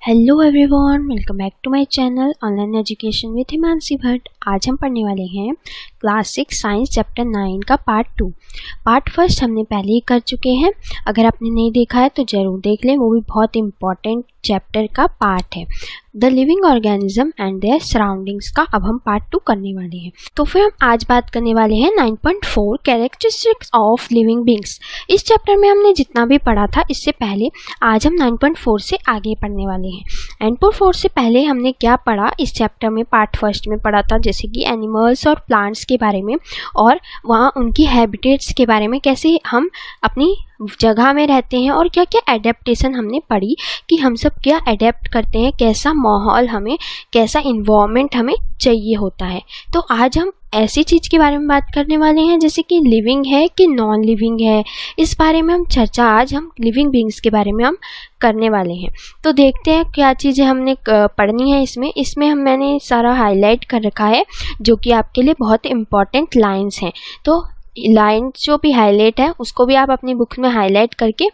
Hello everyone, welcome back to my channel online education with Himanshi Bhatt. आज हम पढ़ने वाले हैं क्लास 6 साइंस चैप्टर 9 का पार्ट 2। पार्ट फर्स्ट हमने पहले ही कर चुके हैं। अगर आपने नहीं देखा है तो ज़रूर देख लें, वो भी बहुत इंपॉर्टेंट चैप्टर का पार्ट है, the living organism and there surroundings का। अब हम पार्ट 2 करने वाले हैं। तो फिर हम आज बात करने वाले हैं 9.4 कैरेक्टरिस्टिक्स ऑफ लिविंग बींग्स। इस चैप्टर में हमने जितना भी पढ़ा था इससे पहले आज हम 9.4 से आगे पढ़ने वाले हैं। 9.4 से पहले हमने क्या पढ़ा इस चैप्टर में, पार्ट फर्स्ट में पढ़ा था जैसे कि एनिमल्स और प्लांट्स के बारे में और वहाँ उनकी हैबिटेट्स के बारे में, कैसे हम अपनी जगह में रहते हैं और क्या क्या एडेप्टेशन हमने पढ़ी कि हम सब क्या एडेप्ट करते हैं, कैसा माहौल हमें, कैसा इन्वायरमेंट हमें चाहिए होता है। तो आज हम ऐसी चीज़ के बारे में बात करने वाले हैं जैसे कि लिविंग है कि नॉन लिविंग है। इस बारे में हम चर्चा आज हम लिविंग बींग्स के बारे में हम करने वाले हैं। तो देखते हैं क्या चीज़ें हमने पढ़नी है इसमें मैंने सारा हाईलाइट कर रखा है जो कि आपके लिए बहुत इम्पॉर्टेंट लाइन्स हैं। तो लाइन जो भी हाईलाइट है उसको भी आप अपनी बुक में हाईलाइट करके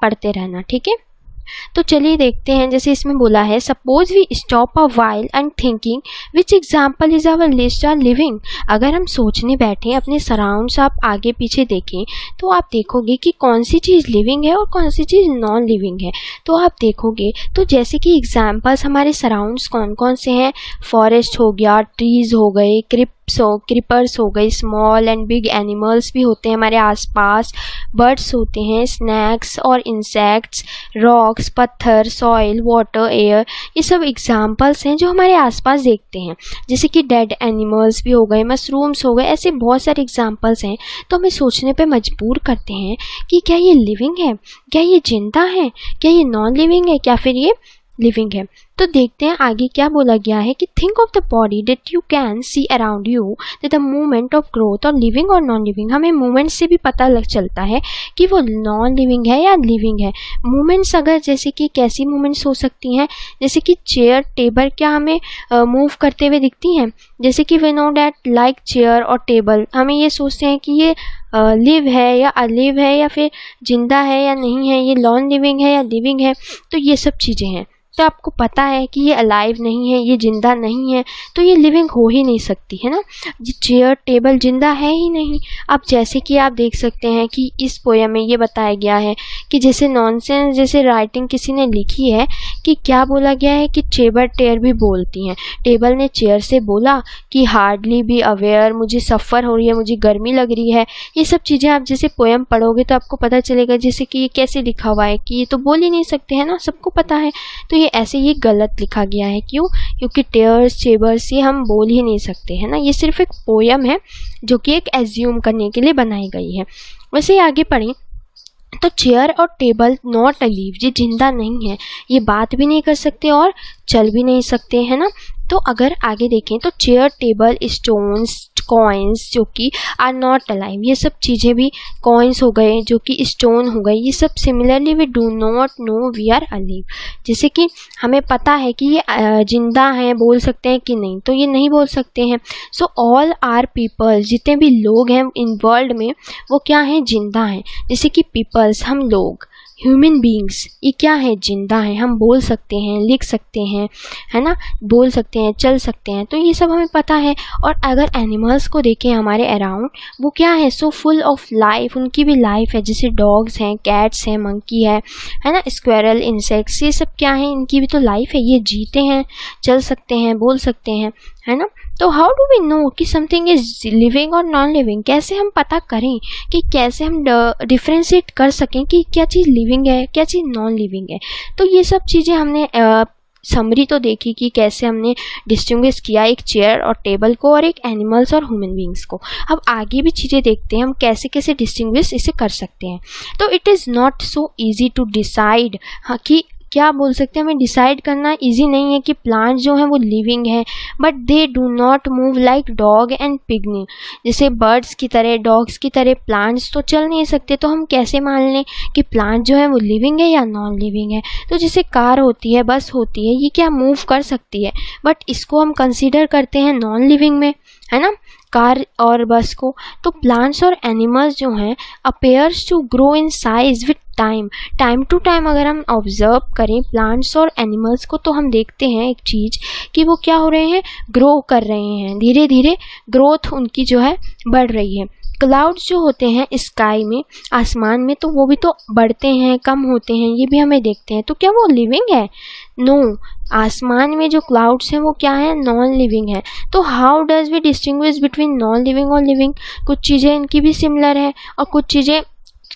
पढ़ते रहना, ठीक है। तो चलिए देखते हैं। जैसे इसमें बोला है, suppose we stop a while and thinking which example is our list are living. अगर हम सोचने बैठे अपने सराउंड्स, आप आगे पीछे देखें तो आप देखोगे कि कौन सी चीज़ लिविंग है और कौन सी चीज़ नॉन लिविंग है। तो आप देखोगे तो जैसे कि एग्जाम्पल्स हमारे सराउंड्स कौन कौन से हैं, फॉरेस्ट हो गया, ट्रीज़ हो गए, क्रीपर्स हो गए, स्मॉल एंड बिग एनिमल्स भी होते हैं हमारे आसपास, बर्ड्स होते हैं, स्नैक्स और इंसेक्ट्स, रॉक्स, पत्थर, सॉइल, वाटर, एयर, ये सब एग्जाम्पल्स हैं जो हमारे आसपास देखते हैं। जैसे कि डेड एनिमल्स भी हो गए, मशरूम्स हो गए, ऐसे बहुत सारे एग्जाम्पल्स हैं। तो हमें सोचने पे मजबूर करते हैं कि क्या ये लिविंग है, क्या ये जिंदा है, क्या ये नॉन लिविंग है, क्या फिर ये लिविंग है। तो देखते हैं आगे क्या बोला गया है कि think of the body that you can see around you, that the movement of growth और लिविंग और नॉन लिविंग। हमें मूवमेंट से भी पता लग चलता है कि वो नॉन लिविंग है या लिविंग है। मूवमेंट्स अगर जैसे कि कैसी मूवमेंट्स हो सकती हैं, जैसे कि चेयर, टेबल क्या हमें मूव करते हुए दिखती हैं। जैसे कि we know that like chair और टेबल, हमें ये सोचते हैं कि ये लिव है या अलिव है या फिर जिंदा है या नहीं है, ये नॉन लिविंग है या लिविंग है। तो ये सब चीज़ें हैं। तो आपको पता है कि ये अलाइव नहीं है, ये जिंदा नहीं है, तो ये लिविंग हो ही नहीं सकती है ना। चेयर टेबल जिंदा है ही नहीं। अब जैसे कि आप देख सकते हैं कि इस पोयम में ये बताया गया है कि जैसे नॉनसेंस जैसे राइटिंग किसी ने लिखी है कि क्या बोला गया है कि टेबल टेयर भी बोलती हैं। टेबल ने चेयर से बोला कि हार्डली बी अवेयर, मुझे सफ़र हो रही है, मुझे गर्मी लग रही है। ये सब चीज़ें आप जैसे पोयम पढ़ोगे तो आपको पता चलेगा जैसे कि ये कैसे लिखा हुआ है कि ये तो बोल ही नहीं सकते हैं ना, सबको पता है। तो ये ऐसे ही गलत लिखा गया है। क्यों? क्योंकि टेयर्स, चेबर्स ये हम बोल ही नहीं सकते हैं ना। ये सिर्फ एक पोयम है जो कि एक एज्यूम करने के लिए बनाई गई है। वैसे आगे पढ़ें तो चेयर और टेबल नॉट अलीव, ये जिंदा नहीं है, ये बात भी नहीं कर सकते और चल भी नहीं सकते हैं ना। तो अगर आगे देखें तो चेयर, टेबल, स्टोन्स, कॉइन्स जो कि आर नॉट अलाइव, ये सब चीज़ें भी, कॉइन्स हो गए जो कि स्टोन हो गए, ये सब similarly we do not know we are alive. जैसे कि हमें पता है कि ये जिंदा हैं, बोल सकते हैं कि नहीं, तो ये नहीं बोल सकते हैं। सो ऑल आर पीपल, जितने भी लोग हैं इन वर्ल्ड में वो क्या हैं, जिंदा हैं। जैसे कि पीपल्स, हम लोग, ह्यूमन बींग्स, ये क्या है, जिंदा है, हम बोल सकते हैं, लिख सकते हैं, है ना, बोल सकते हैं, चल सकते हैं। तो ये सब हमें पता है। और अगर एनिमल्स को देखें हमारे अराउंड, वो क्या है, सो फुल ऑफ लाइफ, उनकी भी लाइफ है। जैसे डॉग्स हैं, कैट्स हैं, मंकी है ना, स्क्वेरल, इंसेक्ट्स, ये सब क्या है, इनकी भी तो लाइफ है, ये जीते हैं, चल सकते हैं, बोल सकते हैं, है ना। तो हाउ डू वी नो कि समथिंग इज लिविंग और नॉन लिविंग? कैसे हम पता करें कि कैसे हम डिफ्रेंशिएट कर सकें कि क्या चीज़ लिविंग है, क्या चीज़ नॉन लिविंग है। तो ये सब चीज़ें हमने समरी तो देखी कि कैसे हमने डिस्टिंग्विश किया एक चेयर और टेबल को और एक एनिमल्स और ह्यूमन बींग्स को। अब आगे भी चीज़ें देखते हैं हम कैसे कैसे डिस्टिंग्विश इसे कर सकते हैं। तो it is not so easy to decide, हाँ, कि क्या बोल सकते हैं, हमें डिसाइड करना इजी नहीं है कि प्लांट जो हैं वो लिविंग है, but they do not move like dog and pygmy. जैसे बर्ड्स की तरह, डॉग्स की तरह प्लांट्स तो चल नहीं सकते, तो हम कैसे मान लें कि प्लांट जो है वो लिविंग है या नॉन लिविंग है। तो जैसे कार होती है, बस होती है, ये क्या मूव कर सकती है, बट इसको हम कंसीडर करते हैं नॉन लिविंग में, है ना, कार और बस को। तो प्लांट्स और एनिमल्स जो हैं appears to grow in size with time to time. अगर हम ऑब्जर्व करें प्लांट्स और एनिमल्स को तो हम देखते हैं एक चीज़ कि वो क्या हो रहे हैं, ग्रो कर रहे हैं, धीरे धीरे ग्रोथ उनकी जो है बढ़ रही है। क्लाउड्स जो होते हैं स्काई में, आसमान में, तो वो भी तो बढ़ते हैं कम होते हैं, ये भी हमें देखते हैं। तो क्या वो लिविंग है? नो, आसमान में जो क्लाउड्स हैं वो क्या है, नॉन लिविंग है। तो how does we distinguish between non living और लिविंग? कुछ चीज़ें इनकी भी सिमिलर है और कुछ चीज़ें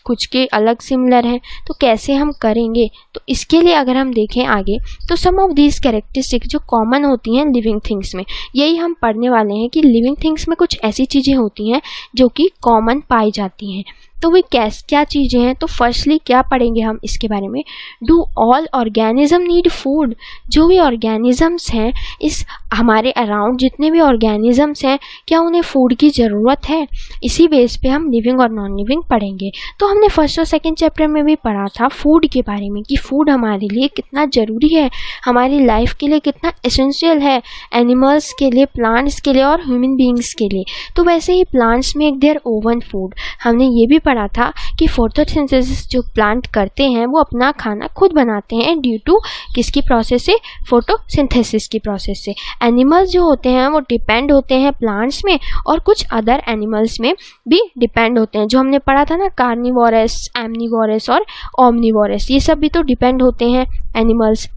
कुछ के अलग सिमिलर हैं, तो कैसे हम करेंगे? तो इसके लिए अगर हम देखें आगे तो सम ऑफ दीज कैरेक्टरिस्टिक्स जो कॉमन होती हैं लिविंग थिंग्स में, यही हम पढ़ने वाले हैं कि लिविंग थिंग्स में कुछ ऐसी चीज़ें होती हैं जो कि कॉमन पाई जाती हैं। तो वे क्या चीज़ें हैं? तो फर्स्टली क्या पढ़ेंगे हम इसके बारे में, do all organism need food? जो भी ऑर्गेनिजम्स हैं इस हमारे अराउंड जितने भी ऑर्गेनिजम्स हैं, क्या उन्हें फूड की ज़रूरत है? इसी बेस पे हम लिविंग और नॉन लिविंग पढ़ेंगे। तो हमने फर्स्ट और सेकंड चैप्टर में भी पढ़ा था फूड के बारे में कि फूड हमारे लिए कितना ज़रूरी है, हमारी लाइफ के लिए कितना एसेंशियल है, एनिमल्स के लिए, प्लांट्स के लिए और ह्यूमन बींग्स के लिए। तो वैसे ही plants make their own food. हमने ये भी पढ़ा था कि फोटोसिंथेसिस जो प्लांट करते हैं वो अपना खाना खुद बनाते हैं ड्यू टू किसकी प्रोसेस से, फोटोसिंथेसिस की प्रोसेस से। एनिमल्स जो होते हैं वो डिपेंड होते हैं प्लांट्स में और कुछ अदर एनिमल्स में भी डिपेंड होते हैं, जो हमने पढ़ा था ना, कार्निवोरस, एमनिवोरस और ओमनिवोरस, ये सब भी तो डिपेंड होते हैं एनिमल्स।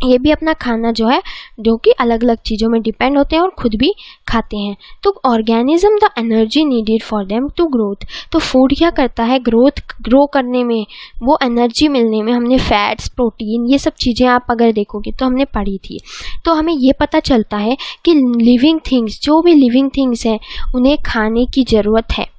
ये भी अपना खाना जो है जो कि अलग अलग चीज़ों में डिपेंड होते हैं और खुद भी खाते हैं। तो organism the energy needed for them to growth. तो फूड क्या करता है, ग्रो करने में, वो एनर्जी मिलने में। हमने फैट्स, प्रोटीन, ये सब चीज़ें आप अगर देखोगे तो हमने पढ़ी थी। तो हमें ये पता चलता है कि लिविंग थिंग्स, जो भी लिविंग थिंग्स हैं, उन्हें खाने की ज़रूरत है।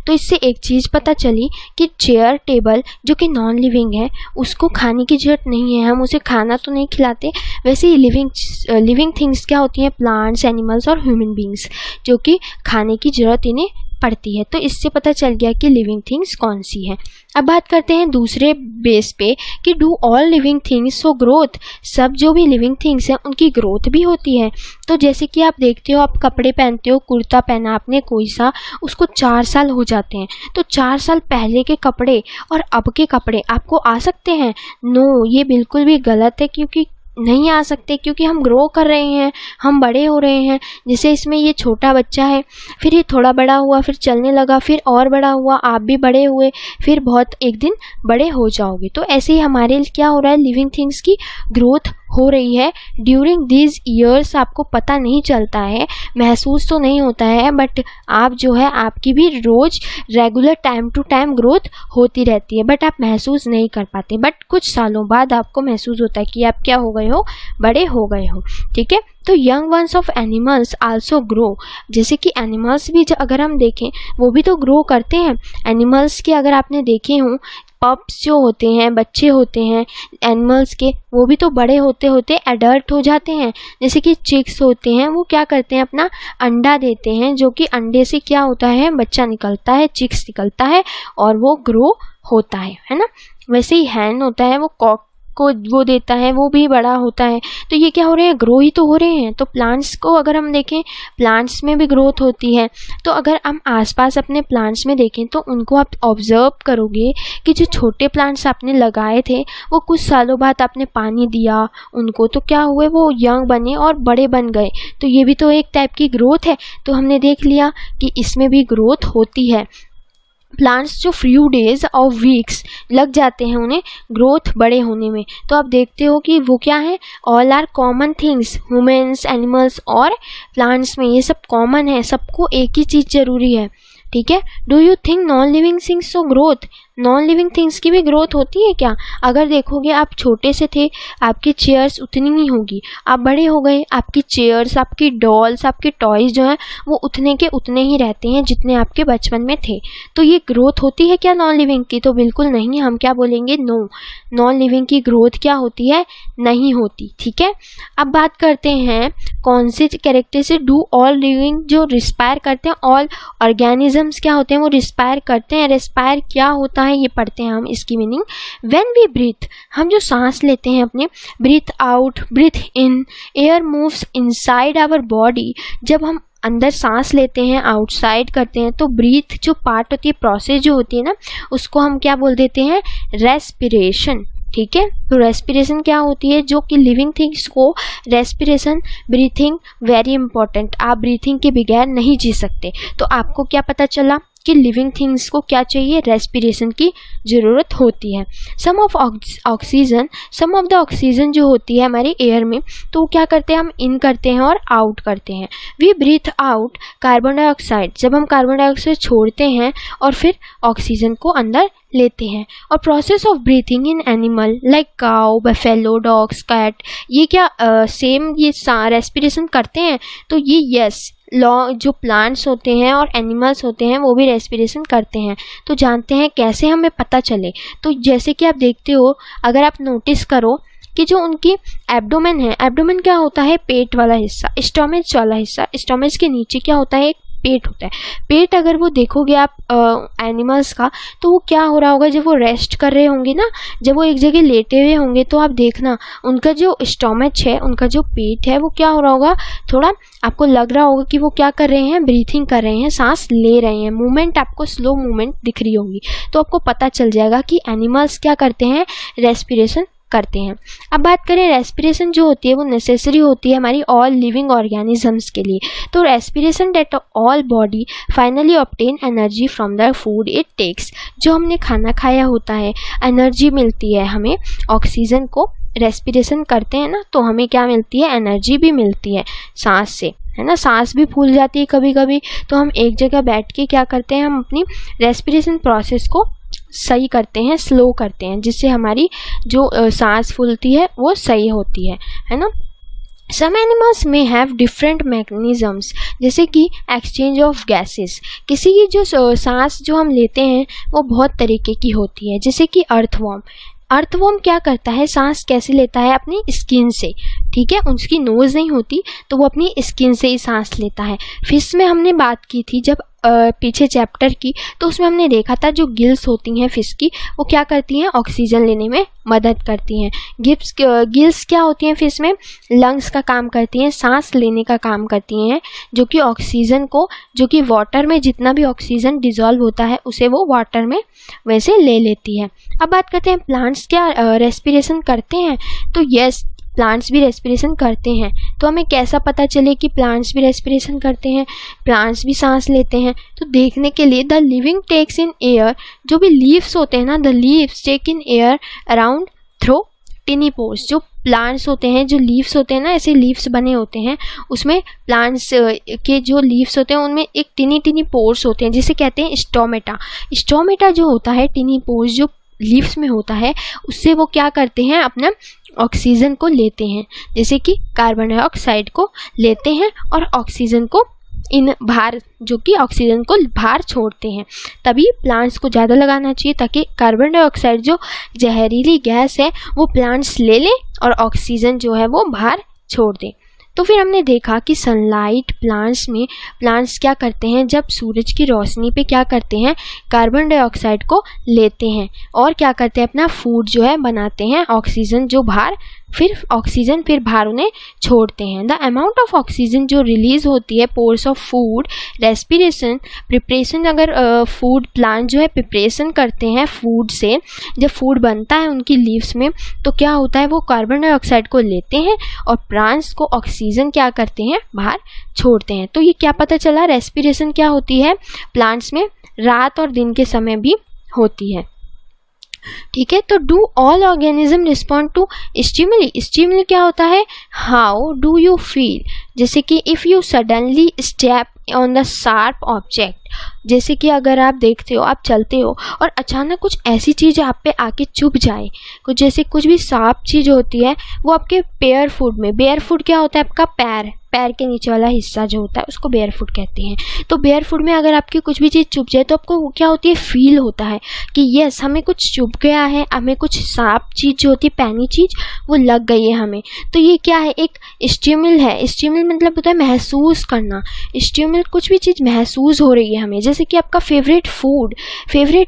तो इससे एक चीज़ पता चली कि चेयर, टेबल जो कि नॉन लिविंग है उसको खाने की ज़रूरत नहीं है, हम उसे खाना तो नहीं खिलाते। वैसे ही लिविंग थिंग्स क्या होती हैं, प्लांट्स, एनिमल्स और ह्यूमन बींग्स, जो कि खाने की ज़रूरत इन्हें पड़ती है। तो इससे पता चल गया कि लिविंग थिंग्स कौन सी हैं। अब बात करते हैं दूसरे बेस पे कि do all living things so growth. सब जो भी लिविंग थिंग्स हैं उनकी ग्रोथ भी होती है। तो जैसे कि आप देखते हो, आप कपड़े पहनते हो, कुर्ता पहना आपने कोई सा, उसको 4 साल हो जाते हैं। तो 4 साल पहले के कपड़े और अब के कपड़े आपको आ सकते हैं? नो, ये बिल्कुल भी गलत है, क्योंकि नहीं आ सकते, क्योंकि हम ग्रो कर रहे हैं, हम बड़े हो रहे हैं। जैसे इसमें ये छोटा बच्चा है, फिर ये थोड़ा बड़ा हुआ, फिर चलने लगा, फिर और बड़ा हुआ, आप भी बड़े हुए, फिर बहुत एक दिन बड़े हो जाओगे। तो ऐसे ही हमारे क्या हो रहा है, लिविंग थिंग्स की ग्रोथ हो रही है ड्यूरिंग दीज ईयर्स। आपको पता नहीं चलता है, महसूस तो नहीं होता है, बट आप जो है आपकी भी रोज़ regular time to time growth होती रहती है, बट आप महसूस नहीं कर पाते। बट कुछ सालों बाद आपको महसूस होता है कि आप क्या हो गए हो, बड़े हो गए हो। ठीक है। तो young ones of animals also grow. जैसे कि एनिमल्स भी अगर हम देखें वो भी तो ग्रो करते हैं। एनिमल्स के अगर आपने देखे हों, पप्स जो होते हैं, बच्चे होते हैं एनिमल्स के, वो भी तो बड़े होते होते एडल्ट हो जाते हैं। जैसे कि चिक्स होते हैं, वो क्या करते हैं, अपना अंडा देते हैं, जो कि अंडे से क्या होता है, बच्चा निकलता है, चिक्स निकलता है और वो ग्रो होता है ना। वैसे ही हैन होता है, वो कॉक को वो देता है, वो भी बड़ा होता है। तो ये क्या हो रहे हैं, ग्रो ही तो हो रहे हैं। तो प्लांट्स को अगर हम देखें, प्लांट्स में भी ग्रोथ होती है। तो अगर हम आसपास अपने प्लांट्स में देखें तो उनको आप ऑब्जर्व करोगे कि जो छोटे प्लांट्स आपने लगाए थे वो कुछ सालों बाद आपने पानी दिया उनको, तो क्या हुए, वो यंग बने और बड़े बन गए। तो ये भी तो एक टाइप की ग्रोथ है। तो हमने देख लिया कि इसमें भी ग्रोथ होती है। प्लांट्स जो फ्यू डेज और वीक्स लग जाते हैं उन्हें ग्रोथ बड़े होने में। तो आप देखते हो कि वो क्या है, all are common things, humans, animals और प्लांट्स में ये सब कॉमन है, सबको एक ही चीज़ ज़रूरी है। ठीक है। Do you think non living things so growth? Non living things की भी ग्रोथ होती है क्या? अगर देखोगे, आप छोटे से थे, आपकी चेयर्स उतनी ही होगी, आप बड़े हो गए, आपकी चेयर्स, आपकी डॉल्स, आपके टॉयज जो हैं वो उतने के उतने ही रहते हैं जितने आपके बचपन में थे। तो ये ग्रोथ होती है क्या नॉन लिविंग की? तो बिल्कुल नहीं। हम क्या बोलेंगे, नो, नॉन लिविंग की ग्रोथ क्या होती है, नहीं होती। ठीक है। अब बात करते हैं कौन से कैरेक्टर से डू ऑल लिविंग, जो रिस्पायर करते हैं, ऑल ऑर्गेनिजम्स क्या होते हैं, वो रिस्पायर करते हैं। रिस्पायर क्या होता है ये पढ़ते हैं हम, इसकी मीनिंग। व्हेन वी ब्रीथ, हम जो सांस लेते हैं अपने, breathe out, breathe in, air moves inside our body. जब हम अंदर सांस लेते हैं, आउटसाइड करते हैं, तो ब्रीथ जो पार्ट होती है, प्रोसेस जो होती है ना, उसको हम क्या बोल देते हैं, रेस्पिरेशन। ठीक है, तो रेस्पिरेशन क्या होती है, जो कि लिविंग थिंग्स को रेस्पिरेशन, ब्रीथिंग वेरी इंपॉर्टेंट, आप ब्रीथिंग के बगैर नहीं जी सकते। तो आपको क्या पता चला कि लिविंग थिंग्स को क्या चाहिए, रेस्पिरेशन की ज़रूरत होती है। सम ऑफ द ऑक्सीजन जो होती है हमारे एयर में, तो वो क्या करते हैं, हम इन करते हैं और आउट करते हैं। We breathe out carbon dioxide, जब हम कार्बन डाइऑक्साइड छोड़ते हैं और फिर ऑक्सीजन को अंदर लेते हैं। और process of breathing in animal like cow, buffalo, dogs, cat, ये क्या सेम ये रेस्पिरेशन करते हैं? तो ये यस, जो प्लांट्स होते हैं और एनिमल्स होते हैं वो भी रेस्पिरेशन करते हैं। तो जानते हैं कैसे हमें पता चले। तो जैसे कि आप देखते हो, अगर आप नोटिस करो कि जो उनकी एब्डोमेन है, एब्डोमेन क्या होता है, पेट वाला हिस्सा, स्टोमच वाला हिस्सा, स्टोमच के नीचे क्या होता है, एक पेट होता है। पेट अगर वो देखोगे आप एनिमल्स का, तो वो क्या हो रहा होगा, जब वो रेस्ट कर रहे होंगे ना, जब वो एक जगह लेटे हुए होंगे, तो आप देखना उनका जो स्टोमच है, उनका जो पेट है, वो क्या हो रहा होगा, थोड़ा आपको लग रहा होगा कि वो क्या कर रहे हैं, ब्रीथिंग कर रहे हैं, सांस ले रहे हैं, मूवमेंट आपको स्लो मूवमेंट दिख रही होगी। तो आपको पता चल जाएगा कि एनिमल्स क्या करते हैं, रेस्पिरेशन करते हैं। अब बात करें, रेस्पिरेशन जो होती है वो नेसेसरी होती है हमारी ऑल लिविंग ऑर्गेनिजम्स के लिए। तो respiration that all body finally obtain energy from the food it takes, जो हमने खाना खाया होता है, एनर्जी मिलती है हमें, ऑक्सीजन को रेस्पिरेशन करते हैं ना, तो हमें क्या मिलती है, एनर्जी भी मिलती है सांस से, है ना। सांस भी फूल जाती है कभी कभी, तो हम एक जगह बैठ के क्या करते हैं, हम अपनी रेस्पिरेशन प्रोसेस को सही करते हैं, स्लो करते हैं, जिससे हमारी जो सांस फूलती है वो सही होती है ना। सम एनिमल्स में हैव डिफरेंट मैकेनिज्म्स, जैसे कि एक्सचेंज ऑफ गैसेस, किसी की जो सांस जो हम लेते हैं वो बहुत तरीके की होती है, जैसे कि अर्थवॉर्म क्या करता है, सांस कैसे लेता है, अपनी स्किन से। ठीक है, उसकी नोज़ नहीं होती, तो वो अपनी स्किन से ही सांस लेता है। फिश में हमने बात की थी जब पीछे चैप्टर की, तो उसमें हमने देखा था जो गिल्स होती हैं फिश की, वो क्या करती हैं, ऑक्सीजन लेने में मदद करती हैं। गिल्स क्या होती हैं फिश में, लंग्स का काम करती हैं, सांस लेने का काम करती हैं, जो कि ऑक्सीजन को, जो कि वाटर में जितना भी ऑक्सीजन डिजॉल्व होता है उसे वो वाटर में वैसे ले लेती है। अब बात करते हैं प्लांट्स क्या रेस्पिरेशन करते हैं, तो यस, प्लांट्स भी रेस्पिरेशन करते हैं। तो हमें कैसा पता चले कि प्लांट्स भी रेस्पिरेशन करते हैं, प्लांट्स भी सांस लेते हैं? तो देखने के लिए, the living takes in air, जो भी लीव्स होते हैं ना, the leaves take in air around through tiny pores. जो प्लांट्स होते हैं, जो लीव्स होते हैं ना, ऐसे लीव्स बने होते हैं, उसमें प्लांट्स के जो लीव्स होते हैं उनमें एक टिनी पोर्स होते हैं, जिसे कहते हैं स्टोमेटा। स्टोमेटा जो होता है, टिनी पोर्स जो लीव्स में होता है, उससे वो क्या करते हैं, अपना ऑक्सीजन को लेते हैं, जैसे कि कार्बन डाइऑक्साइड को लेते हैं और ऑक्सीजन को इन बाहर, जो कि ऑक्सीजन को बाहर छोड़ते हैं। तभी प्लांट्स को ज़्यादा लगाना चाहिए, ताकि कार्बन डाइऑक्साइड जो जहरीली गैस है वो प्लांट्स ले लें और ऑक्सीजन जो है वो बाहर छोड़ दें। तो फिर हमने देखा कि सनलाइट प्लांट्स क्या करते हैं, जब सूरज की रोशनी पे क्या करते हैं, कार्बन डाइऑक्साइड को लेते हैं और क्या करते हैं, अपना फूड जो है बनाते हैं, ऑक्सीजन जो बाहर, फिर ऑक्सीजन फिर बाहर उन्हें छोड़ते हैं। द अमाउंट ऑफ ऑक्सीजन जो रिलीज होती है pores of food respiration preparation, अगर फूड प्लांट जो है प्रिपरेशन करते हैं फूड से, जब फूड बनता है उनकी लीव्स में, तो क्या होता है, वो कार्बन डाइऑक्साइड को लेते हैं और प्लांट्स को ऑक्सीजन क्या करते हैं, बाहर छोड़ते हैं। तो ये क्या पता चला, रेस्पिरेशन क्या होती है, प्लांट्स में रात और दिन के समय भी होती है। ठीक है, तो do all organism respond to stimuli क्या होता है, हाउ डू यू फील, जैसे कि if you suddenly step on the sharp object, जैसे कि अगर आप देखते हो, आप चलते हो और अचानक कुछ ऐसी चीज़ आप पे आके चुभ जाए, जैसे कुछ भी शार्प चीज़ होती है वो आपके बेयर फुट क्या होता है, आपका पैर के नीचे वाला हिस्सा जो होता है उसको बेयर फुट कहते हैं। तो बेयर फुट में अगर आपकी कुछ भी चीज़ चुभ जाए तो आपको क्या होती है, फील होता है कि यस, हमें कुछ चुभ गया है, हमें कुछ शार्प चीज़ जो होती है, पैनी चीज़ वो लग गई है हमें। तो ये क्या है, एक स्टिमुल है। स्टिमुल मतलब होता है महसूस करना, स्टिमुल कुछ भी चीज़ महसूस हो रही है हमें, जैसे कि आपका फेवरेट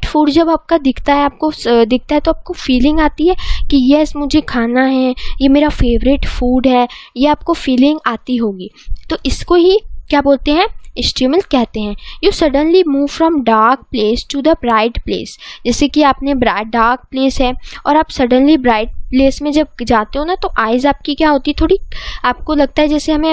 फूड जब आपका दिखता है, आपको दिखता है तो आपको फीलिंग आती है कि यस, मुझे खाना है, ये मेरा फेवरेट फूड है, ये आपको फीलिंग आती होगी। तो इसको ही क्या बोलते हैं, स्टिमुल कहते हैं। You suddenly move from dark place to the bright place, जैसे कि आपने डार्क प्लेस है और आप सडनली ब्राइट प्लेस में जब जाते हो ना, तो आइज़ आपकी क्या होती है, थोड़ी आपको लगता है जैसे हमें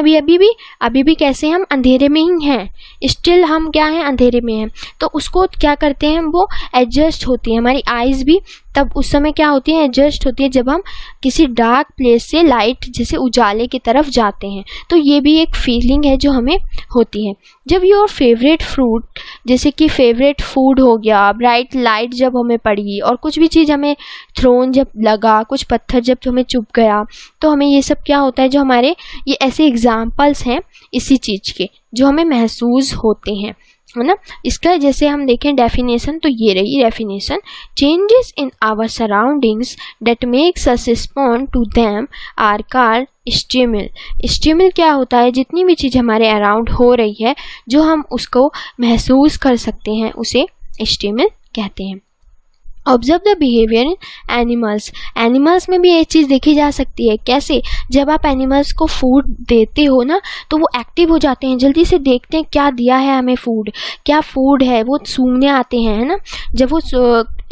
अभी भी कैसे हम अंधेरे में ही हैं, स्टिल हम क्या हैं, अंधेरे में हैं। तो उसको क्या करते हैं, वो एडजस्ट होती है हमारी आइज़ भी, तब उस समय क्या होती है, एडजस्ट होती है जब हम किसी डार्क प्लेस से लाइट जैसे उजाले की तरफ जाते हैं। तो ये भी एक फीलिंग है जो हमें होती है। जब योर फेवरेट फ्रूट, जैसे कि फेवरेट फूड हो गया, ब्राइट लाइट जब हमें पड़ी और कुछ भी चीज़ हमें थ्रोन जब लगा, कुछ पत्थर जब हमें चुभ गया, तो हमें ये सब क्या होता है, जो हमारे ये ऐसे एग्जाम्पल्स हैं इसी चीज़ के जो हमें महसूस होते हैं, है ना। इसका जैसे हम देखें डेफिनेशन, तो ये रही definition, changes in our surroundings that makes us respond to them are called stimuli. Stimuli क्या होता है, जितनी भी चीज़ हमारे अराउंड हो रही है जो हम उसको महसूस कर सकते हैं, उसे स्टिमुल कहते हैं। Observe the behaviour in animals, animals में भी ये चीज़ देखी जा सकती है। कैसे, जब आप एनिमल्स को फूड देते हो ना, तो वो एक्टिव हो जाते हैं, जल्दी से देखते हैं क्या दिया है हमें फूड, क्या फूड है, वो सूंघने आते हैं, है ना। जब वो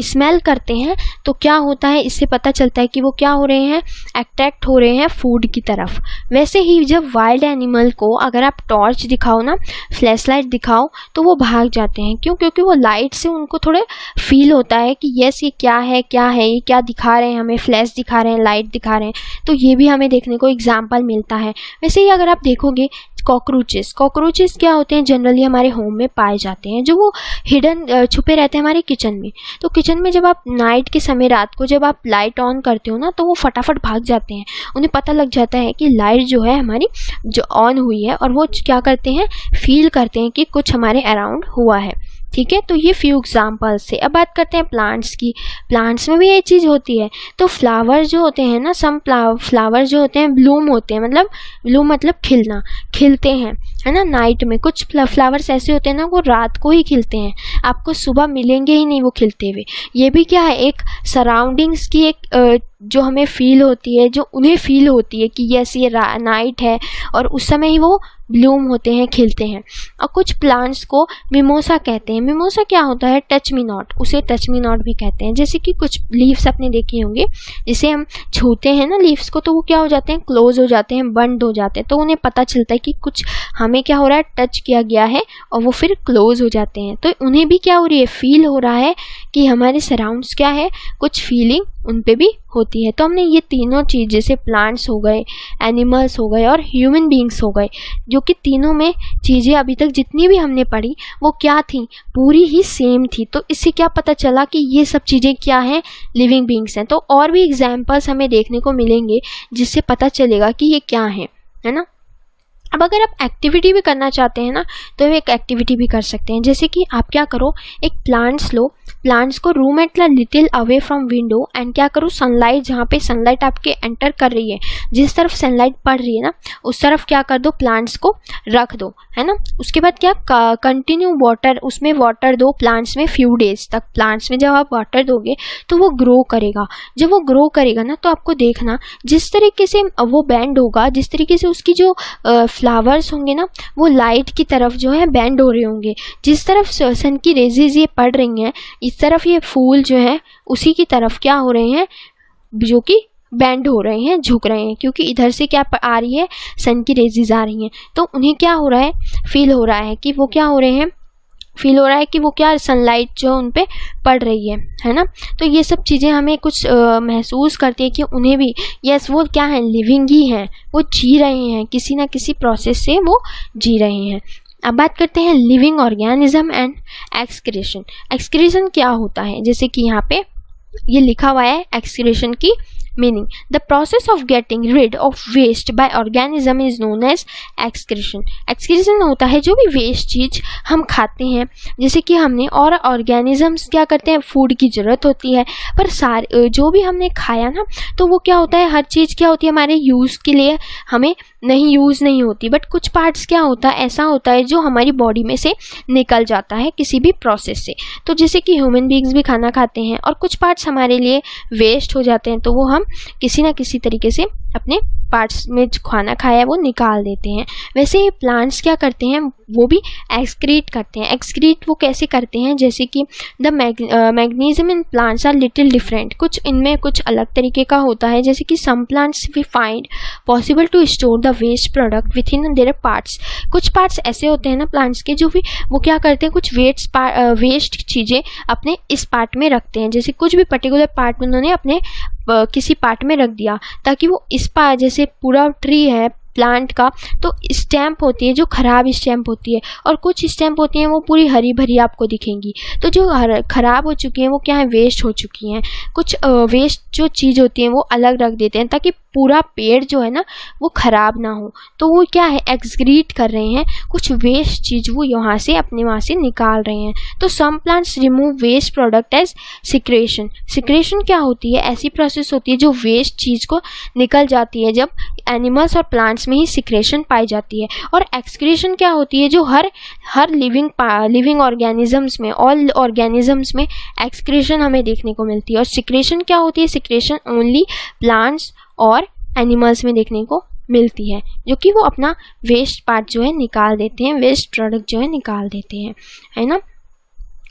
स्मेल करते हैं तो क्या होता है, इससे पता चलता है कि वो क्या हो रहे हैं, अट्रैक्ट हो रहे हैं फूड की तरफ। वैसे ही जब वाइल्ड एनिमल को अगर आप टॉर्च दिखाओ ना, फ्लैश लाइट दिखाओ, तो वो भाग जाते हैं। क्यों, क्योंकि वो लाइट से उनको थोड़े फील होता है कि यस ये क्या है, ये क्या दिखा रहे हैं हमें, फ्लैश दिखा रहे हैं, लाइट दिखा रहे हैं। तो ये भी हमें देखने को एग्जाम्पल मिलता है। वैसे ही अगर आप देखोगे कॉकरोचेस क्या होते हैं, जनरली हमारे होम में पाए जाते हैं, जो वो हिडन छुपे रहते हैं हमारे किचन में। तो किचन में जब आप नाइट के समय, रात को जब आप लाइट ऑन करते हो ना, तो वो फटाफट भाग जाते हैं। उन्हें पता लग जाता है कि लाइट जो है हमारी जो ऑन हुई है, और वो क्या करते हैं, फील करते हैं कि कुछ हमारे अराउंड हुआ है। ठीक है, तो ये फ्यू एग्जाम्पल्स से। अब बात करते हैं प्लांट्स की। प्लांट्स में भी ये चीज़ होती है। तो फ्लावर जो होते हैं ना, सम फ्लावर जो होते हैं ब्लूम होते हैं, ब्लूम मतलब खिलना, खिलते हैं, है ना, नाइट में। कुछ फ्लावर्स ऐसे होते हैं ना, वो रात को ही खिलते हैं, आपको सुबह मिलेंगे ही नहीं वो खिलते हुए। ये भी क्या है, एक सराउंडिंग्स की एक जो हमें फील होती है, जो उन्हें फील होती है कि यस ये नाइट है, और उस समय ही वो ब्लूम होते हैं, खिलते हैं। और कुछ प्लांट्स को मिमोसा कहते हैं। मिमोसा क्या होता है, टच मी नॉट, उसे टच मी नॉट भी कहते हैं। जैसे कि कुछ लीव्स आपने देखे होंगे, जिसे हम छूते हैं ना लीव्स को, तो वो क्या हो जाते हैं, क्लोज हो जाते हैं, बंद हो जाते हैं। तो उन्हें पता चलता है कि कुछ हमें क्या हो रहा है, टच किया गया है, और वो फिर क्लोज हो जाते हैं। तो उन्हें भी क्या हो रही है, फील हो रहा है कि हमारे सराउंड्स क्या है, कुछ फीलिंग उन पे भी होती है। तो हमने ये तीनों चीज़, जैसे प्लांट्स हो गए, एनिमल्स हो गए और ह्यूमन बींग्स हो गए, जो कि तीनों में चीज़ें अभी तक जितनी भी हमने पढ़ी वो क्या थी, पूरी ही सेम थी। तो इससे क्या पता चला कि ये सब चीज़ें क्या हैं, लिविंग बींग्स हैं। तो और भी एग्जाम्पल्स हमें देखने को मिलेंगे जिससे पता चलेगा कि ये क्या है ना। अब अगर आप एक्टिविटी भी करना चाहते हैं ना, तो एक एक्टिविटी भी कर सकते हैं। जैसे कि आप क्या करो, एक प्लांट्स लो, प्लांट्स को room at little away from window, and क्या करो, सनलाइट, जहाँ पे सनलाइट आपके एंटर कर रही है, जिस तरफ सनलाइट पड़ रही है ना, उस तरफ क्या कर दो, प्लांट्स को रख दो, है ना। उसके बाद क्या, कंटिन्यू वाटर, उसमें वाटर दो प्लांट्स में फ्यू डेज तक। प्लांट्स में जब आप वाटर दोगे तो वो ग्रो करेगा। जब वो ग्रो करेगा ना, तो आपको देखना जिस तरीके से वो बैंड होगा, जिस तरीके से उसकी जो फ्लावर्स होंगे ना, वो लाइट की तरफ जो है बैंड हो रहे होंगे। जिस तरफ सन की रेजेज ये पड़ रही हैं, इस तरफ ये फूल जो है उसी की तरफ क्या हो रहे हैं, जो कि बैंड हो रहे हैं, झुक रहे हैं, क्योंकि इधर से क्या आ रही है, सन की रेजेज आ रही हैं। तो उन्हें क्या हो रहा है, फील हो रहा है कि वो क्या हो रहे हैं, फील हो रहा है कि वो क्या, सनलाइट जो उन पे पड़ रही है ना। तो ये सब चीज़ें हमें कुछ महसूस करती है कि उन्हें भी यस वो क्या है, लिविंग ही हैं, वो जी रहे हैं, किसी ना किसी प्रोसेस से वो जी रहे हैं। अब बात करते हैं living organism and excretion. Excretion क्या होता है, जैसे कि यहाँ पे ये लिखा हुआ है एक्सक्रीशन की meaning, the process of getting rid of waste by organism is known as excretion. Excretion होता है जो भी वेस्ट चीज़ हम खाते हैं, जैसे कि हमने, और ऑर्गेनिजम्स क्या करते हैं, फूड की ज़रूरत होती है, पर सारे जो भी हमने खाया ना, तो वो क्या होता है, हर चीज़ क्या होती है हमारे यूज़ के लिए हमें यूज़ नहीं होती, बट कुछ पार्ट्स क्या होता है, ऐसा होता है जो हमारी बॉडी में से निकल जाता है किसी भी प्रोसेस से। तो जैसे कि ह्यूमन बीइंग्स भी खाना खाते हैं और कुछ पार्ट्स हमारे लिए वेस्ट हो जाते हैं, तो वो हम किसी ना किसी तरीके से अपने पार्ट्स में जो खाना खाया है वो निकाल देते हैं। वैसे ही प्लांट्स क्या करते हैं, वो भी एक्सक्रीट करते हैं। एक्सक्रीट वो कैसे करते हैं, जैसे कि the magnesium in plants are little different, कुछ इनमें कुछ अलग तरीके का होता है। जैसे कि some plants we find possible to store the waste product within their parts. कुछ पार्ट्स ऐसे होते हैं ना प्लांट्स के, जो भी वो क्या करते हैं, कुछ वेस्ट चीज़ें अपने इस पार्ट में रखते हैं। जैसे कुछ भी पर्टिकुलर पार्ट उन्होंने अपने किसी पार्ट में रख दिया, ताकि वो इस पार्ट, जैसे पूरा ट्री है प्लांट का, तो स्टेम्प होती है जो खराब स्टेम्प होती है, और कुछ स्टेम्प होती हैं वो पूरी हरी भरी आपको दिखेंगी। तो जो खराब हो चुकी हैं वो क्या है, वेस्ट हो चुकी हैं। कुछ वेस्ट जो चीज़ होती है वो अलग रख देते हैं, ताकि पूरा पेड़ जो है ना वो खराब ना हो। तो वो क्या है, एक्सक्रीट कर रहे हैं, कुछ वेस्ट चीज़ वो यहाँ से अपने वहाँ से निकाल रहे हैं। तो some plants remove waste product as secretion. Secretion क्या होती है, ऐसी प्रोसेस होती है जो वेस्ट चीज़ को निकल जाती है, जब एनिमल्स और प्लांट्स में ही सिक्रेशन पाई जाती है। और एक्सक्रीशन क्या होती है, जो हर लिविंग ऑर्गेनिजम्स में, ऑल ऑर्गेनिजम्स में एक्सक्रीशन हमें देखने को मिलती है। और सिक्रेशन क्या होती है, सिक्रेशन ओनली प्लांट्स और एनिमल्स में देखने को मिलती है, जो कि वो अपना वेस्ट पार्ट जो है निकाल देते हैं, वेस्ट प्रोडक्ट जो है निकाल देते हैं, है ना।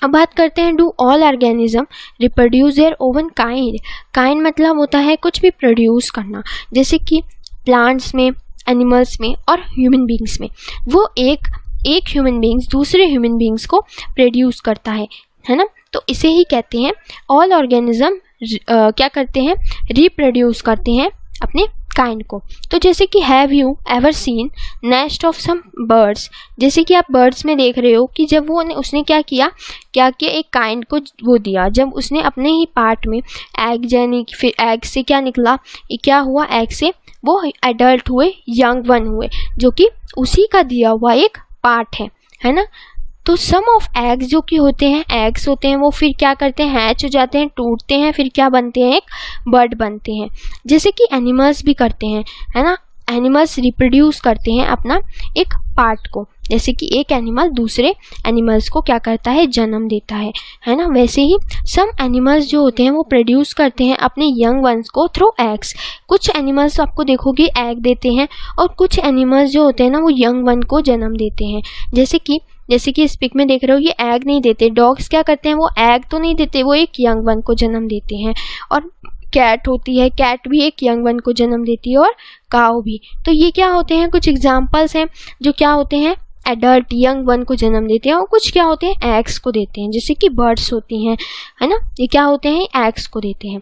अब बात करते हैं, do all organism reproduce their own kind. Kind मतलब होता है कुछ भी प्रोड्यूस करना, जैसे कि प्लांट्स में, एनिमल्स में और ह्यूमन बींग्स में। वो एक ह्यूमन बींग्स दूसरे ह्यूमन बींग्स को प्रोड्यूस करता है ना। तो इसे ही कहते हैं ऑल ऑर्गेनिज्म क्या करते हैं, रिप्रोड्यूस करते हैं अपने काइंड को। तो जैसे कि have you ever seen nest of some birds, जैसे कि आप बर्ड्स में देख रहे हो कि जब उसने क्या किया एक काइंड को वो दिया, जब उसने अपने ही पार्ट में एग जानी, फिर एग से क्या निकला, क्या हुआ, एग से वो एडल्ट हुए, यंग वन हुए, जो कि उसी का दिया हुआ एक पार्ट है ना। तो सम ऑफ एग्स जो कि होते हैं, एग्स होते हैं, वो फिर क्या करते हैं, हैच हो जाते हैं, टूटते हैं, फिर क्या बनते हैं, एक बर्ड बनते हैं। जैसे कि एनिमल्स भी करते हैं, है ना। एनिमल्स रिप्रोड्यूस करते हैं अपना एक पार्ट को, जैसे कि एक एनिमल दूसरे एनिमल्स को क्या करता है, जन्म देता है ना। वैसे ही सम एनिमल्स जो होते हैं वो प्रोड्यूस करते हैं अपने यंग वंस को थ्रू एग्स। कुछ एनिमल्स आपको देखोगे एग देते हैं, और कुछ एनिमल्स जो होते हैं ना वो यंग वन को जन्म देते हैं। जैसे कि इस पिक में देख रहे हो, ये एग नहीं देते। डॉग्स क्या करते हैं, वो एग तो नहीं देते, वो एक यंग वन को जन्म देते हैं। और कैट होती है, कैट भी एक यंग वन को जन्म देती है, और काऊ भी। तो ये क्या होते हैं, कुछ एग्जाम्पल्स हैं जो क्या होते हैं, एडल्ट यंग वन को जन्म देते हैं। और कुछ क्या होते हैं, एग्स को देते हैं, जैसे कि बर्ड्स होती हैं, है ना। ये क्या होते हैं, एग्स को देते हैं।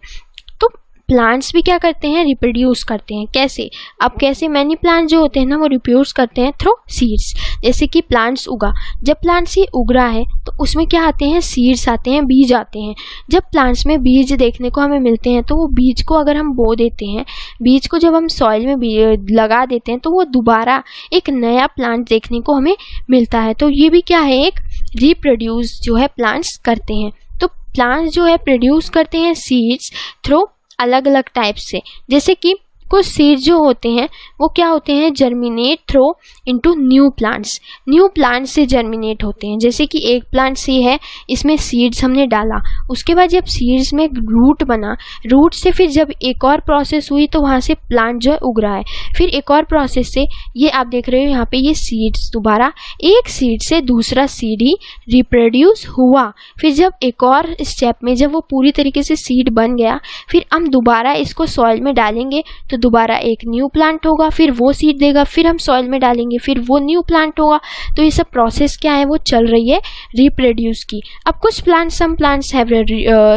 तो प्लांट्स भी क्या करते हैं, रिप्रोड्यूस करते हैं। कैसे, अब कैसे, मैनी प्लांट जो होते हैं ना वो रिप्रोड्यूस करते हैं थ्रू सीड्स। जैसे कि प्लांट्स उगा, जब प्लांट्स ये उग रहा है तो उसमें क्या आते हैं, सीड्स आते हैं, बीज आते हैं। जब प्लांट्स में बीज देखने को हमें मिलते हैं तो वो बीज को अगर हम बो देते हैं, बीज को जब हम सॉइल में लगा देते हैं, तो वो दोबारा एक नया प्लांट देखने को हमें मिलता है। तो ये भी क्या है, एक रिप्रोड्यूस जो है प्लांट्स करते हैं। तो प्लांट्स जो है प्रोड्यूस करते हैं सीड्स थ्रू अलग अलग टाइप से। जैसे कि कुछ सीड्स जो होते हैं वो क्या होते हैं, germinate through into new plants. New plants से जर्मिनेट होते हैं। जैसे कि एक प्लांट सी है, इसमें सीड्स हमने डाला, उसके बाद जब सीड्स में रूट बना, रूट से फिर जब एक और प्रोसेस हुई तो वहाँ से प्लांट जो है उग रहा है। फिर एक और प्रोसेस से ये आप देख रहे हो यहाँ पे, ये सीड्स दोबारा एक सीड से दूसरा सीड ही रिप्रोड्यूस हुआ। फिर जब एक और स्टेप में जब वो पूरी तरीके से सीड बन गया, फिर हम दोबारा इसको सॉइल में डालेंगे तो दोबारा एक न्यू प्लांट होगा, फिर वो सीड देगा, फिर हम सॉइल में डालेंगे, फिर वो न्यू प्लांट होगा। तो ये सब प्रोसेस क्या है, वो चल रही है रिप्रोड्यूस की। अब कुछ प्लांट्स, सम प्लांट्स हैव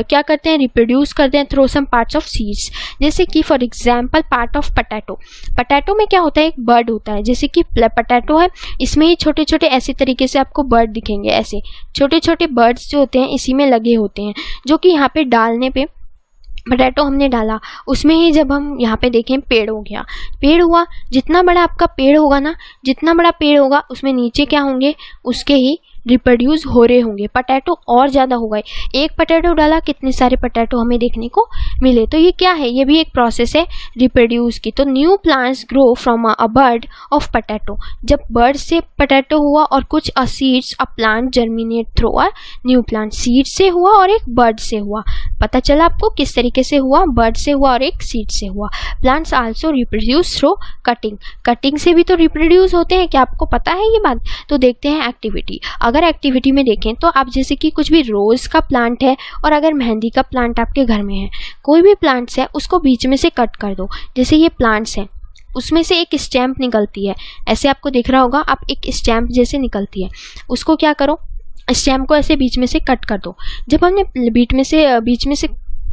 क्या करते हैं, रिप्रोड्यूस करते हैं through some parts of seeds. जैसे कि for example part of potato. Potato में क्या होता है, एक बर्ड होता है। जैसे कि पटैटो है, इसमें ही छोटे छोटे ऐसे तरीके से आपको बर्ड दिखेंगे, ऐसे छोटे छोटे बर्ड्स जो होते हैं इसी में लगे होते हैं, जो कि यहाँ पे डालने पे पोटैटो हमने डाला, उसमें ही जब हम यहाँ पे देखें पेड़ हो गया, पेड़ हुआ। जितना बड़ा आपका पेड़ होगा ना, जितना बड़ा पेड़ होगा उसमें नीचे क्या होंगे, उसके ही रिप्रोड्यूस हो रहे होंगे, पोटैटो और ज़्यादा हो गए। एक पोटैटो डाला, कितने सारे पोटैटो हमें देखने को मिले। तो ये क्या है, ये भी एक प्रोसेस है रिप्रोड्यूस की। तो new plants grow from a bird of potato, जब बर्ड से पोटैटो हुआ और कुछ seeds a plant germinate through a new plant, seed से हुआ और एक बर्ड से हुआ। पता चला आपको किस तरीके से हुआ, बर्ड से हुआ और एक सीड से हुआ। Plants also reproduce through cutting, cutting से भी तो रिप्रोड्यूस होते हैं, क्या आपको पता है ये बात? तो देखते हैं एक्टिविटी। अगर एक्टिविटी में देखें तो आप जैसे कि कुछ भी रोज़ का प्लांट है और अगर मेहंदी का प्लांट आपके घर में है, कोई भी प्लांट्स है उसको बीच में से कट कर दो। जैसे ये प्लांट्स हैं, उसमें से एक स्टैम्प निकलती है, ऐसे आपको दिख रहा होगा, आप एक स्टैम्प जैसे निकलती है, उसको क्या करो, स्टैम्प को ऐसे बीच में से कट कर दो। जब हमने बीच में से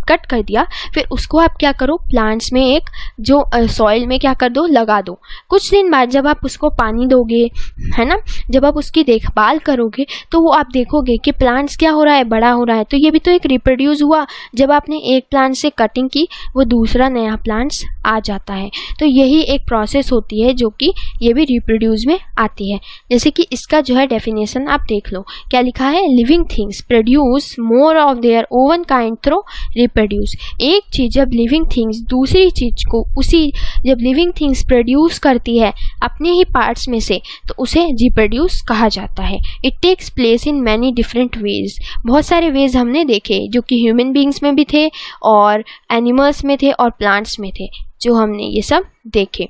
कट कर दिया, फिर उसको आप क्या करो, प्लांट्स में एक जो सॉइल में क्या कर दो, लगा दो। कुछ दिन बाद जब आप उसको पानी दोगे, है ना, जब आप उसकी देखभाल करोगे तो वो आप देखोगे कि प्लांट्स क्या हो रहा है, बड़ा हो रहा है। तो ये भी तो एक रिप्रोड्यूस हुआ, जब आपने एक प्लांट से कटिंग की वो दूसरा नया प्लांट्स आ जाता है। तो यही एक प्रोसेस होती है जो कि ये भी रिप्रोड्यूस में आती है। जैसे कि इसका जो है डेफिनेशन आप देख लो, क्या लिखा है, living things produce more of their own kind through produce. एक चीज जब लिविंग थिंग्स दूसरी चीज को जब लिविंग थिंग्स प्रोड्यूस करती है अपने ही पार्ट्स में से, तो उसे रिप्रोड्यूस कहा जाता है। It takes place in many different ways, बहुत सारे वेज हमने देखे जो कि ह्यूमन बींग्स में भी थे और एनिमल्स में थे और प्लांट्स में थे, जो हमने ये सब देखे।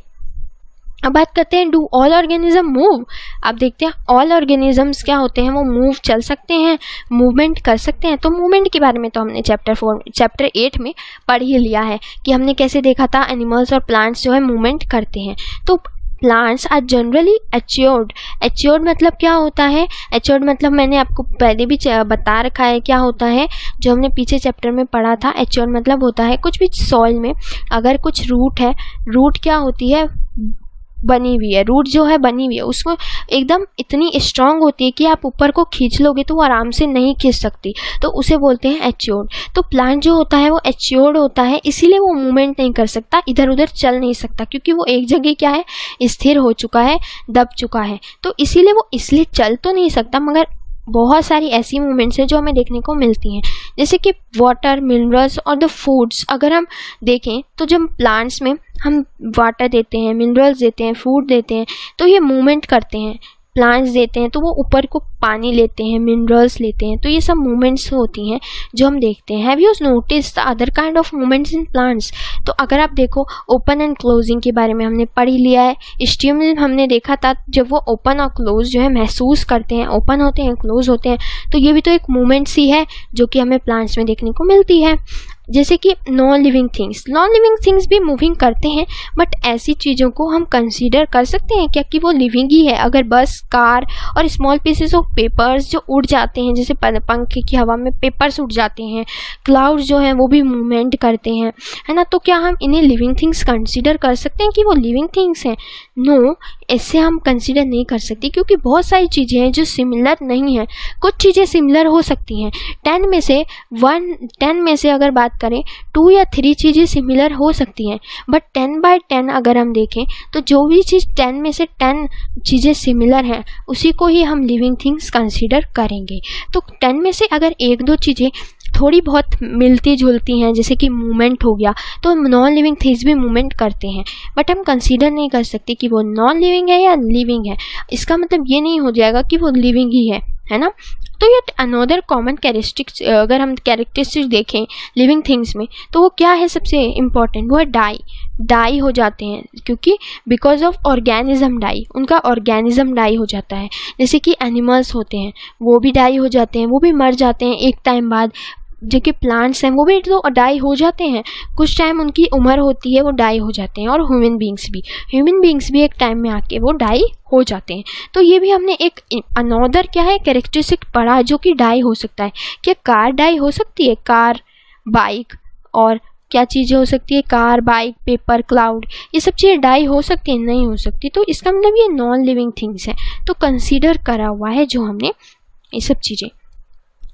अब बात करते हैं, डू ऑल ऑर्गेनिज्म मूव। आप देखते हैं ऑल ऑर्गेनिजम्स क्या होते हैं, वो मूव, चल सकते हैं, मूवमेंट कर सकते हैं। तो मूवमेंट के बारे में तो हमने चैप्टर 8 में पढ़ ही लिया है कि हमने कैसे देखा था एनिमल्स और प्लांट्स जो है मूवमेंट करते हैं। तो प्लांट्स आर जनरली एच्योर्ड। एच्योर्ड मतलब क्या होता है, एच्योर्ड मतलब मैंने आपको पहले भी बता रखा है क्या होता है, जो हमने पीछे चैप्टर में पढ़ा था। एच्योर्ड मतलब होता है कुछ भी सॉइल में अगर कुछ रूट है, रूट क्या होती है, बनी हुई है, रूट जो है बनी हुई है, उसमें एकदम इतनी स्ट्रांग होती है कि आप ऊपर को खींच लोगे तो वो आराम से नहीं खींच सकती, तो उसे बोलते हैं एच्योर्ड। तो प्लांट जो होता है वो एच्योर्ड होता है, इसीलिए वो मूवमेंट नहीं कर सकता, इधर उधर चल नहीं सकता, क्योंकि वो एक जगह क्या है, स्थिर हो चुका है, दब चुका है। तो इसीलिए वो इसलिए चल तो नहीं सकता, मगर बहुत सारी ऐसी मूवमेंट्स हैं जो हमें देखने को मिलती हैं, जैसे कि वाटर, मिनरल्स और द फूड्स। अगर हम देखें तो जब प्लांट्स में हम वाटर देते हैं, मिनरल्स देते हैं, फूड देते हैं, तो ये मूवमेंट करते हैं। प्लांट्स देते हैं तो वो ऊपर को पानी लेते हैं, मिनरल्स लेते हैं, तो ये सब मूवमेंट्स होती हैं जो हम देखते हैं। Have you notice the other kind of movements in plants? तो अगर आप देखो ओपन एंड क्लोजिंग के बारे में हमने पढ़ ही लिया है। स्टिमुलस हमने देखा था, जब वो ओपन और क्लोज जो है महसूस करते हैं, ओपन होते हैं, क्लोज होते हैं, तो ये भी तो एक मूवमेंट्स ही है जो कि हमें प्लांट्स में देखने को मिलती है। जैसे कि नॉन लिविंग थिंग्स भी मूविंग करते हैं, बट ऐसी चीज़ों को हम कंसीडर कर सकते हैं क्या कि वो लिविंग ही है? अगर बस, कार और स्मॉल पीसेस ऑफ पेपर्स जो उड़ जाते हैं, जैसे पंखे की हवा में पेपर्स उड़ जाते हैं, क्लाउड्स जो हैं वो भी मूवमेंट करते हैं, है ना, तो क्या हम इन्हें लिविंग थिंग्स कंसीडर कर सकते हैं कि वो लिविंग थिंग्स हैं? नो, ऐसे हम कंसीडर नहीं कर सकते, क्योंकि बहुत सारी चीज़ें हैं जो सिमिलर नहीं हैं। कुछ चीज़ें सिमिलर हो सकती हैं, 10 में से अगर बात करें 2 या 3 चीज़ें सिमिलर हो सकती हैं, बट 10/10 अगर हम देखें तो जो भी चीज़ 10 में से 10 चीज़ें सिमिलर हैं उसी को ही हम लिविंग थिंग्स कंसीडर करेंगे। तो 10 में से अगर 1-2 चीज़ें थोड़ी बहुत मिलती जुलती हैं, जैसे कि मूवमेंट हो गया, तो नॉन लिविंग थिंग्स भी मूवमेंट करते हैं, बट हम कंसीडर नहीं कर सकते कि वो नॉन लिविंग है या लिविंग है। इसका मतलब ये नहीं हो जाएगा कि वो लिविंग ही है ना। तो ये अनदर कॉमन कैरेक्टरिस्टिक्स, अगर हम कैरेक्टरिस्टिक्स देखें लिविंग थिंग्स में, तो वो क्या है सबसे इम्पॉर्टेंट, वो है डाई हो जाते हैं, क्योंकि बिकॉज ऑफ ऑर्गेनिज्म डाई, उनका ऑर्गेनिज्म डाई हो जाता है। जैसे कि एनिमल्स होते हैं वो भी डाई हो जाते हैं, वो भी मर जाते हैं एक टाइम बाद। जो कि प्लांट्स हैं वो भी तो डाई हो जाते हैं, कुछ टाइम उनकी उम्र होती है वो डाई हो जाते हैं। और ह्यूमन बींग्स भी एक टाइम में आके वो डाई हो जाते हैं। तो ये भी हमने एक अनदर क्या है कैरेक्टरिस्टिक पढ़ा जो कि डाई हो सकता है। क्या कार डाई हो सकती है? कार, बाइक और क्या चीज़ें हो सकती है, कार, बाइक, पेपर, क्लाउड, ये सब चीज़ें डाई हो सकती हैं? नहीं हो सकती। तो इसका मतलब ये नॉन लिविंग थिंग्स है, तो कंसीडर करा हुआ है जो हमने ये सब चीज़ें।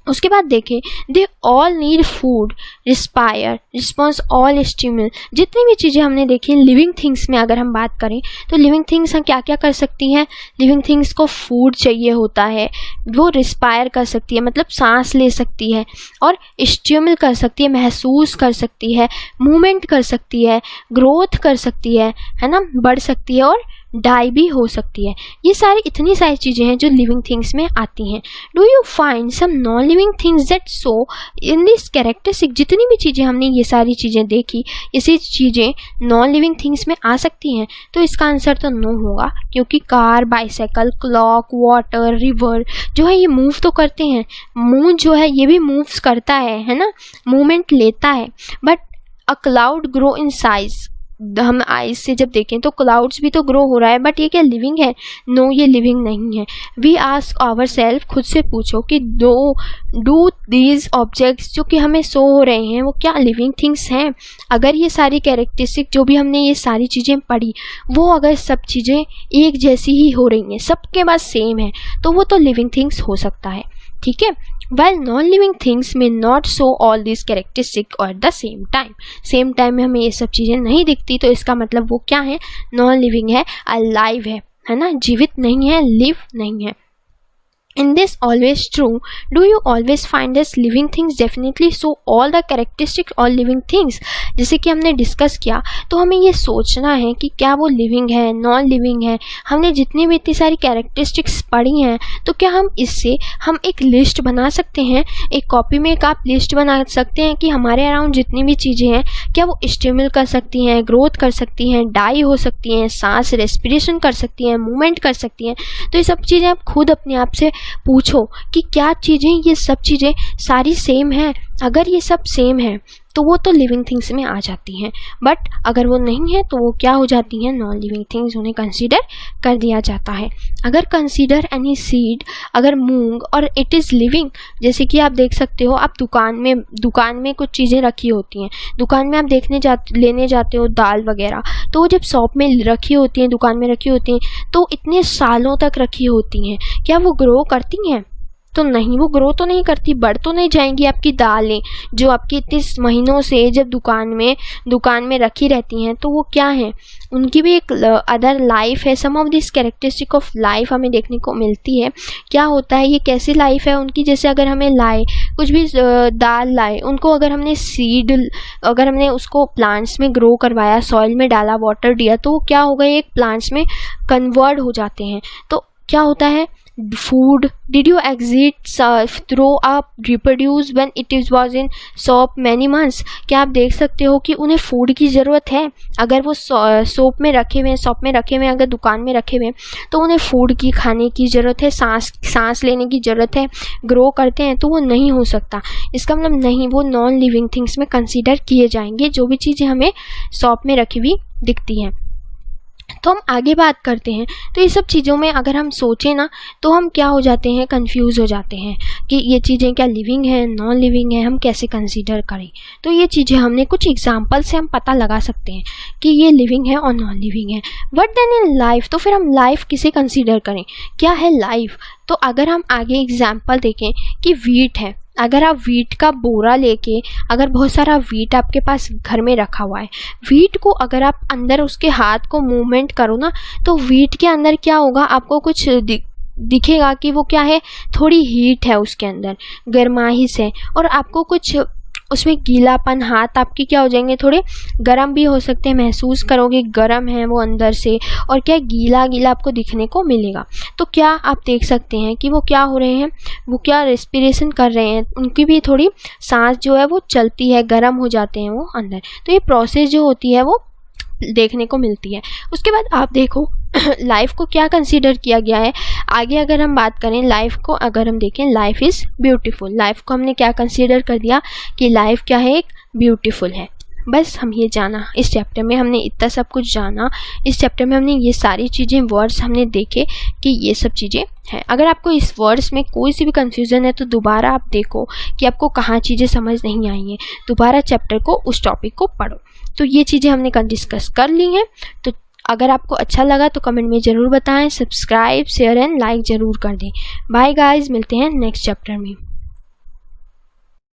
उसके बाद देखें, they all need food, respire, response all stimuli. जितनी भी चीज़ें हमने देखी लिविंग थिंग्स में अगर हम बात करें तो लिविंग थिंग्स हम क्या क्या कर सकती हैं, लिविंग थिंग्स को फूड चाहिए होता है, वो रिस्पायर कर सकती है मतलब सांस ले सकती है, और स्टिमुल कर सकती है महसूस कर सकती है, मूवमेंट कर सकती है, ग्रोथ कर सकती है ना, बढ़ सकती है, और डाई भी हो सकती है। ये सारी इतनी सारी चीज़ें हैं जो लिविंग थिंग्स में आती हैं। Do you find some non living things that so in this characteristic. जितनी भी चीज़ें हमने ये सारी चीज़ें देखी, इसी चीज़ें नॉन लिविंग थिंग्स में आ सकती हैं, तो इसका आंसर तो नो होगा, क्योंकि car, bicycle, clock, water, river जो है ये मूव तो करते हैं, मून जो है ये भी मूव्स करता है ना, मूवमेंट लेता है। But a cloud grow in size, हम आइज से जब देखें तो क्लाउड्स भी तो ग्रो हो रहा है, बट ये क्या लिविंग है? नो, ये लिविंग नहीं है। वी आस्क आवर सेल्फ, खुद से पूछो कि डू दीज ऑब्जेक्ट्स जो कि हमें शो हो रहे हैं वो क्या लिविंग थिंग्स हैं? अगर ये सारी कैरेक्टरिस्टिक जो भी हमने ये सारी चीज़ें पढ़ी वो अगर सब चीज़ें एक जैसी ही हो रही हैं, सबके पास सेम है, तो वो तो लिविंग थिंग्स हो सकता है। ठीक है, while non-living things may not show all these characteristics at the same time में हमें ये सब चीज़ें नहीं दिखती, तो इसका मतलब वो क्या है? नॉन लिविंग है, अलाइव है ना, जीवित नहीं है, लिव नहीं है। In this always true, do you always find this living things definitely show all the characteristics all living things? जैसे कि हमने डिस्कस किया, तो हमें ये सोचना है कि क्या वो लिविंग है, नॉन लिविंग है। हमने जितनी भी इतनी सारी कैरेक्टरिस्टिक्स पढ़ी हैं, तो क्या हम इससे हम एक लिस्ट बना सकते हैं? एक कॉपी में एक आप लिस्ट बना सकते हैं कि हमारे अराउंड जितनी भी चीज़ें हैं क्या वो स्टिमुल कर सकती हैं, ग्रोथ कर सकती हैं, डाई हो सकती हैं, सांस रेस्पिरेशन कर सकती हैं, मूवमेंट कर सकती हैं। तो ये सब चीज़ें आप खुद अपने आप से पूछो कि क्या चीज़ें, ये सब चीज़ें सारी सेम हैं। अगर ये सब सेम है तो वो तो लिविंग थिंग्स में आ जाती हैं, बट अगर वो नहीं है तो वो क्या हो जाती हैं? नॉन लिविंग थिंग्स, उन्हें कंसीडर कर दिया जाता है। अगर कंसीडर एनी सीड, अगर मूंग और इट इज़ लिविंग, जैसे कि आप देख सकते हो, आप दुकान में कुछ चीज़ें रखी होती हैं, दुकान में आप लेने जाते हो दाल वगैरह, तो वो जब शॉप में रखी होती हैं, दुकान में रखी होती हैं, तो इतने सालों तक रखी होती हैं, क्या वो ग्रो करती हैं? तो नहीं, वो ग्रो तो नहीं करती, बढ़ तो नहीं जाएंगी आपकी दालें जो आपकी इतने महीनों से जब दुकान में रखी रहती हैं, तो वो क्या है? उनकी भी एक अदर लाइफ है। Some of this characteristic of life हमें देखने को मिलती है। क्या होता है, ये कैसी लाइफ है उनकी? जैसे अगर हमें लाए कुछ भी दाल लाए, उनको अगर हमने सीड, अगर हमने उसको प्लांट्स में ग्रो करवाया, सॉइल में डाला, वाटर दिया, तो वो क्या होगा? एक प्लांट्स में कन्वर्ट हो जाते हैं। तो क्या होता है? food, did you exit throw up reproduce when it was in soap many months? क्या आप देख सकते हो कि उन्हें फूड की ज़रूरत है? अगर वो शॉप में रखे हुए हैं, अगर दुकान में रखे हुए हैं, तो उन्हें फूड की, खाने की ज़रूरत है, सांस लेने की ज़रूरत है, ग्रो करते हैं, तो वो नहीं हो सकता। इसका मतलब नहीं, वो नॉन लिविंग थिंग्स में कंसीडर किए जाएंगे जो भी चीज़ें हमें शॉप में रखी हुई दिखती हैं। तो हम आगे बात करते हैं। तो ये सब चीज़ों में अगर हम सोचें ना, तो हम क्या हो जाते हैं? कंफ्यूज हो जाते हैं कि ये चीज़ें क्या लिविंग है, नॉन लिविंग है, हम कैसे कंसीडर करें। तो ये चीज़ें हमने कुछ एग्जांपल से हम पता लगा सकते हैं कि ये लिविंग है और नॉन लिविंग है। बट देन इन लाइफ, तो फिर हम लाइफ किसे कंसीडर करें? क्या है लाइफ? तो अगर हम आगे एग्जाम्पल देखें कि वीट है, अगर आप वीट का बोरा लेके, अगर बहुत सारा वीट आपके पास घर में रखा हुआ है, वीट को अगर आप अंदर उसके हाथ को मूवमेंट करो ना, तो वीट के अंदर क्या होगा? आपको कुछ दिखेगा कि वो क्या है? थोड़ी हीट है उसके अंदर, गर्माइश है, और आपको कुछ उसमें गीलापन, हाथ आपके क्या हो जाएंगे? थोड़े गर्म भी हो सकते हैं, महसूस करोगे गर्म है वो अंदर से, और क्या गीला गीला आपको दिखने को मिलेगा। तो क्या आप देख सकते हैं कि वो क्या हो रहे हैं? वो क्या रेस्पिरेशन कर रहे हैं, उनकी भी थोड़ी सांस जो है वो चलती है, गर्म हो जाते हैं वो अंदर। तो ये प्रोसेस जो होती है वो देखने को मिलती है। उसके बाद आप देखो लाइफ को क्या कंसीडर किया गया है। आगे अगर हम बात करें लाइफ को, अगर हम देखें, लाइफ इज़ ब्यूटीफुल, लाइफ को हमने क्या कंसीडर कर दिया कि लाइफ क्या है? एक ब्यूटीफुल है। बस हम ये जाना, इस चैप्टर में हमने इतना सब कुछ जाना, इस चैप्टर में हमने ये सारी चीज़ें, वर्ड्स हमने देखे कि ये सब चीज़ें हैं। अगर आपको इस वर्ड्स में कोई सी भी कंफ्यूजन है तो दोबारा आप देखो कि आपको कहाँ चीज़ें समझ नहीं आई हैं, दोबारा चैप्टर को, उस टॉपिक को पढ़ो। तो ये चीज़ें हमने डिस्कस कर ली हैं। तो अगर आपको अच्छा लगा तो कमेंट में ज़रूर बताएं, सब्सक्राइब, शेयर एंड लाइक ज़रूर कर दें। बाय गाइस, मिलते हैं नेक्स्ट चैप्टर में।